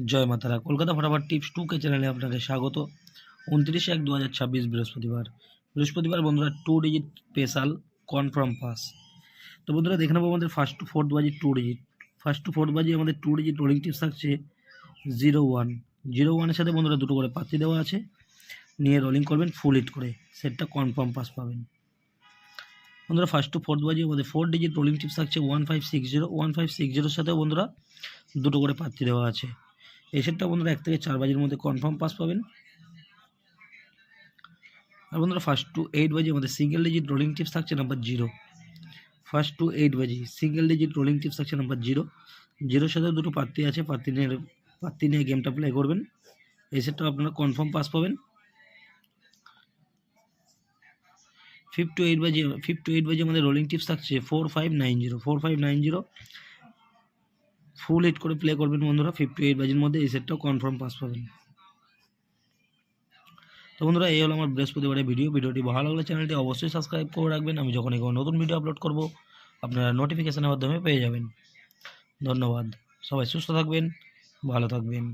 জয় মাতারা। কলকাতা ফটাফট টিপস 2 কে চ্যানেলে আপনাদের স্বাগত। 29/1/2026 বৃহস্পতিবার বন্ধুরা 2 ডিজিট স্পেশাল কনফার্ম পাস। তো বন্ধুরা দেখে নেবো আমাদের ফার্স্ট টু ফোর্থ বাজি 2 ডিজিট। ফার্স্ট টু ফোর্থ বাজি আমাদের 2 ডিজিট রোলিং টিপস থাকছে 01। 01-এর সাথে বন্ধুরা দুটো করে পাত্তি দেওয়া আছে, নিয়ে রোলিং করবেন ফুল হিট করে, সেটটা কনফার্ম পাস পাবেন। বন্ধুরা ফার্স্ট টু ফোর্থ বাজি আমাদের 4 ডিজিট রোলিং টিপস থাকছে 1560। 1560-এর সাথেও বন্ধুরা দুটো করে পাত্তি দেওয়া আছে। এই সেটটা বন্ধুরা 1 থেকে 4 বাজির মধ্যে কনফার্ম পাস পাবেন। আর বন্ধুরা ফার্স্ট টু 8 বাজি আমাদের সিঙ্গেল ডিজিট রোলিং টিপস থাকছে নাম্বার 0। ফার্স্ট টু 8 বাজি সিঙ্গেল ডিজিট রোলিং টিপস থাকছে নাম্বার 0। 0-এর সাথে দুটো পাত্তি আছে, পাত্তি নিয়ে গেমটা প্লে করবেন। এই সেটটা আপনারা কনফার্ম পাস পাবেন। 5 টু 8 বাজি আমাদের রোলিং টিপস থাকছে 4590। 4590 ফুল হিট করে প্লে করবেন বন্ধুরা 5 টু 8 বাজির মধ্যে, এই সেটটাও কনফার্ম পাস পাবেন। তো বন্ধুরা এই হলো আমার বৃহস্পতিবারের ভিডিওটি ভালো লাগলে চ্যানেলটি অবশ্যই সাবস্ক্রাইব করে রাখবেন। আমি যখনই কোনো নতুন ভিডিও আপলোড করব আপনারা নোটিফিকেশনের মাধ্যমে পেয়ে যাবেন। ধন্যবাদ। সবাই সুস্থ থাকবেন, ভালো থাকবেন।